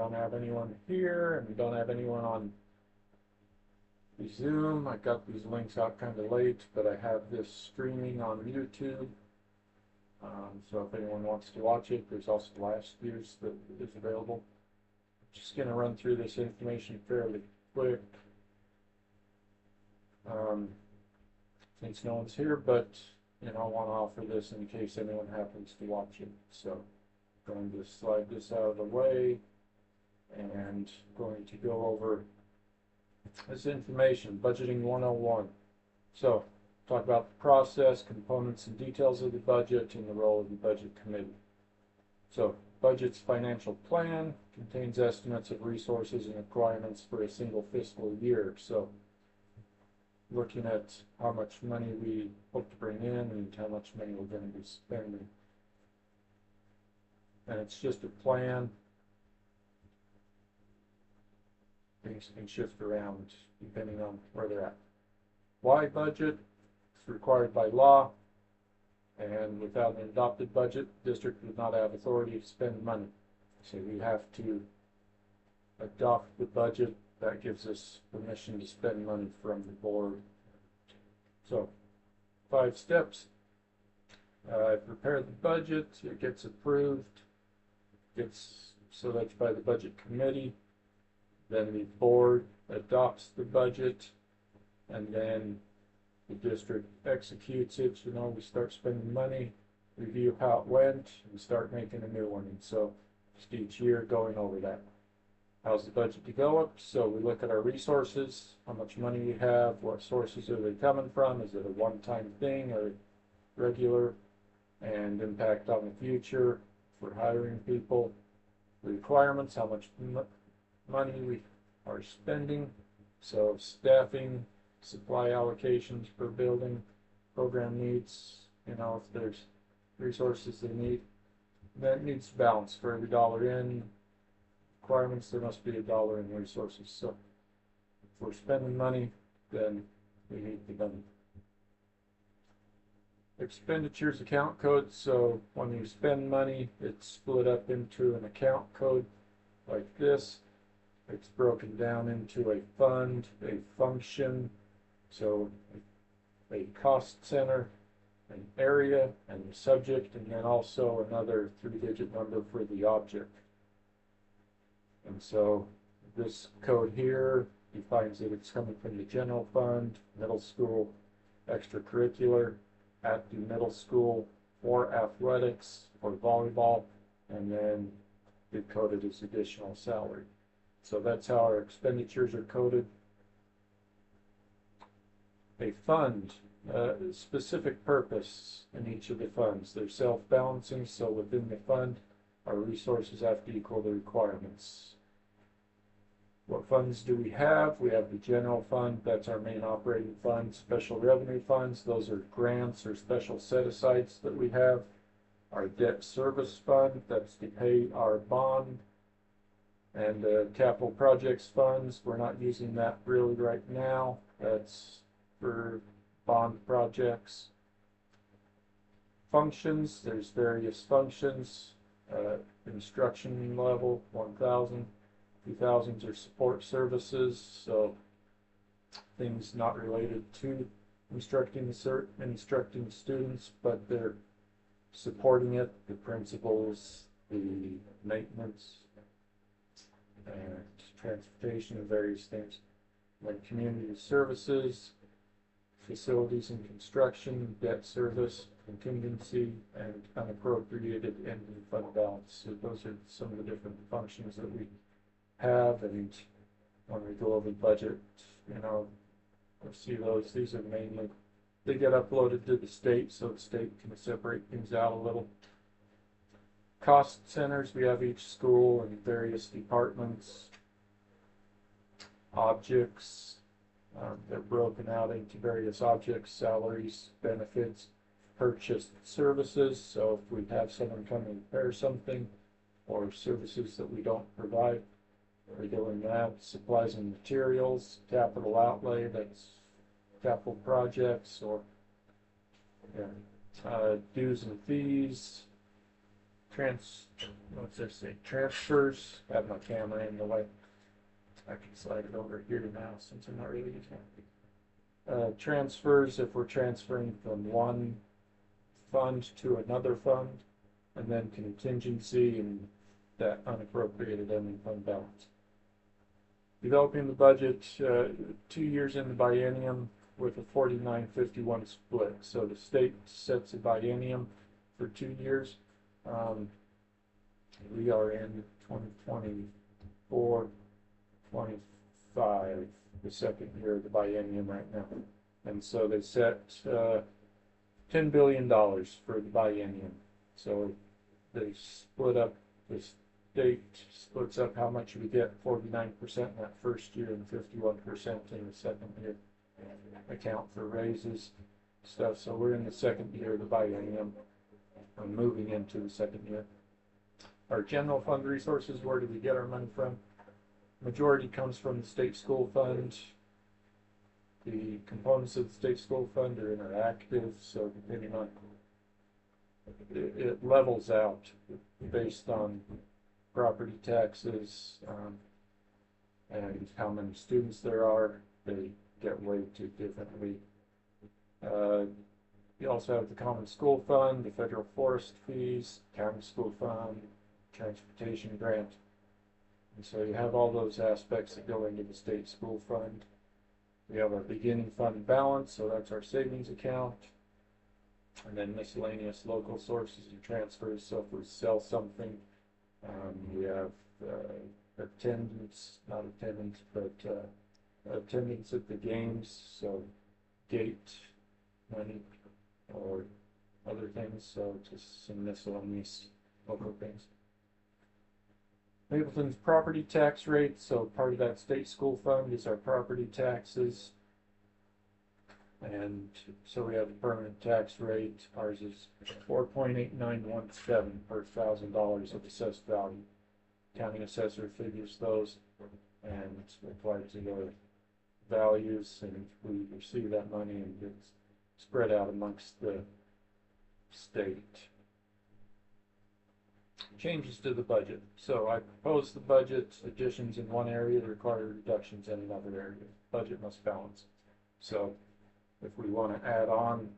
don't have anyone here and don't have anyone on the Zoom. I got these links out kind of late, but I have this streaming on YouTube. So if anyone wants to watch it, there's also last year's that is available. Just going to run through this information fairly quick. Since no one's here, but I want to offer this in case anyone happens to watch it. So I'm going to slide this out of the way and going to go over this information, budgeting 101. So talk about the process, components and details of the budget, and the role of the budget committee. So budget's financial plan contains estimates of resources and requirements for a single fiscal year. So looking at how much money we hope to bring in and how much money we're going to be spending. And it's just a plan. Things can shift around depending on where they're at. Why budget? It's required by law, and without an adopted budget, the district would not have authority to spend money. So we have to adopt the budget. That gives us permission to spend money from the board. So 5 steps. I prepare the budget, it gets approved, so that's by the budget committee. Then the board adopts the budget, and then the district executes it. We start spending money, review how it went, and start making a new one. And so just each year going over that. How's the budget developed? So we look at our resources, how much money we have, what sources are they coming from, is it a one-time thing or regular, and impact on the future for hiring people. The requirements, how much money we are spending, so staffing, supply allocations per building, program needs, if there's resources they need. That needs to balance. For every dollar in requirements, there must be a dollar in resources. So if we're spending money, then we need the money. Expenditures account code. So when you spend money, it's split up into an account code like this. It's broken down into a fund, a function, so a cost center, an area, and the subject, and then also another 3-digit number for the object. And so this code here defines that it's coming from the general fund, middle school, extracurricular, at the middle school, for athletics, for volleyball, and then it coded as additional salary. So that's how our expenditures are coded. A fund, specific purpose in each of the funds. They're self-balancing, so within the fund, our resources have to equal the requirements. What funds do we have? We have the general fund, that's our main operating fund. Special revenue funds, those are grants or special set-asides that we have. Our debt service fund, that's to pay our bond. And capital projects funds, we're not using that really right now. That's for bond projects. Functions, there's various functions. Instruction level, 1,000. 2,000s are support services, so things not related to instructing students, but they're supporting it. The principals, the maintenance, and transportation, and various things. Like community services, facilities and construction, debt service, contingency, and unappropriated ending fund balance. So those are some of the different functions that we have, and when we go over the budget, we'll see those. These are mainly, they get uploaded to the state, so the state can separate things out a little. Cost centers, we have each school and various departments. Objects, they're broken out into various objects, salaries, benefits, purchased services. So if we have someone come and repair something, or services that we don't provide, we're doing that. Supplies and materials, capital outlay, that's capital projects, or dues and fees, what's this say? Transfers. I have my camera in the way. I can slide it over here now since I'm not really using it. Transfers, if we're transferring from one fund to another fund, and then contingency and that unappropriated ending fund balance. Developing the budget 2 years in the biennium with a 49-51 split. So the state sets a biennium for 2 years. We are in 2024, 25, the second year of the biennium right now. And so they set $10 billion for the biennium. So they split up, the state splits up how much we get, 49% in that first year and 51% in the second year. Account for raises, stuff. So we're in the second year of the biennium. We're moving into the second year. Our general fund resources, where do we get our money from? Majority comes from the state school fund. The components of the state school fund are interactive, so depending on it levels out based on property taxes and how many students there are. They get weighted differently. You also have the common school fund, the federal forest fees, county school fund, transportation grant. And so you have all those aspects that go into the state school fund. We have our beginning fund balance, so that's our savings account. And then miscellaneous local sources and transfers. So if we sell something, we have attendance, not attendance, but attendance at the games, so gate money or other things, so just some miscellaneous local things. Mapleton's property tax rate, so part of that state school fund is our property taxes. And so we have a permanent tax rate. Ours is 4.8917 per $1,000 of assessed value. County assessor figures those and applies to their values, and we receive that money and it's spread out amongst the state. Changes to the budget. So I propose the budget additions in one area, the required reductions in another area. Budget must balance. So if we want to add on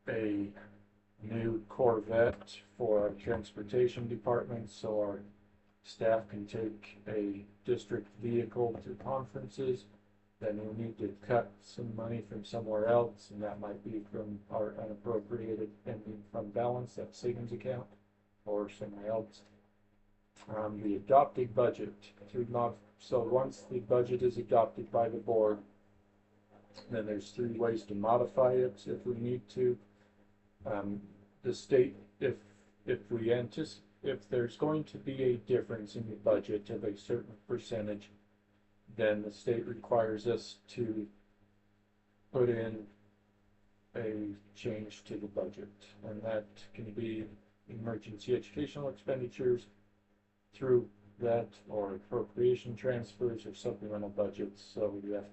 a new Corvette for our transportation department so our staff can take a district vehicle to conferences, then we need to cut some money from somewhere else, and that might be from our unappropriated ending fund balance, that savings account, or somewhere else. The adopted budget so once the budget is adopted by the board, then there's 3 ways to modify it if we need to. The state, if there's going to be a difference in the budget of a certain percentage, then the state requires us to put in a change to the budget, and that can be emergency educational expenditures through that, or appropriation transfers, or supplemental budgets. So the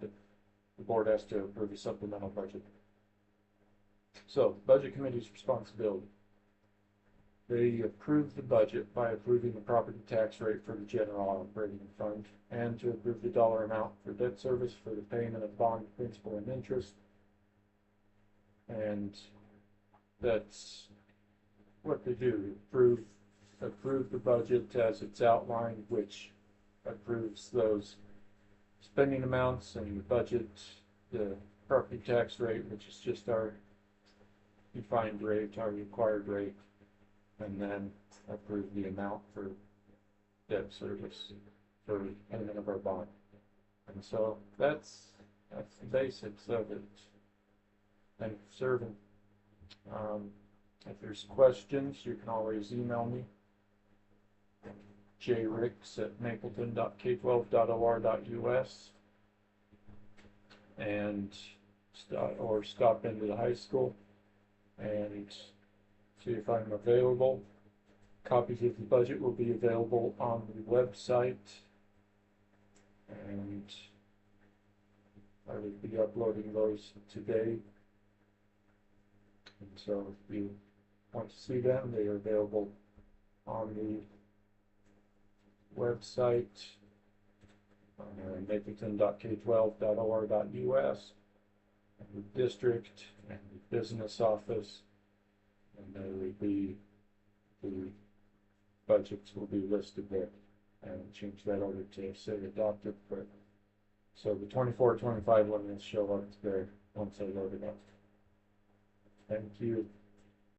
board has to approve a supplemental budget. So budget committee's responsibility. They approve the budget by approving the property tax rate for the general operating fund, and to approve the dollar amount for debt service for the payment of bond principal and interest. And that's what they do. Approve the budget as it's outlined, which approves those spending amounts, and the budget, the property tax rate, which is just our defined rate, our required rate, and then approve the amount for debt service for payment of our bond. And so that's the basics of it. Thank you for serving. If there's questions, you can always email me, jricks@mapleton.k12.or.us, or stop into the high school and see if I'm available. Copies of the budget will be available on the website, and I will be uploading those today. And so if you want to see them, they are available on the website, mapleton.k12.or.us, and the district and the business office, and there will be the budgets will be listed there. And change that over to say adopted, but so the 24-25 one will show up there once I load it up. Thank you.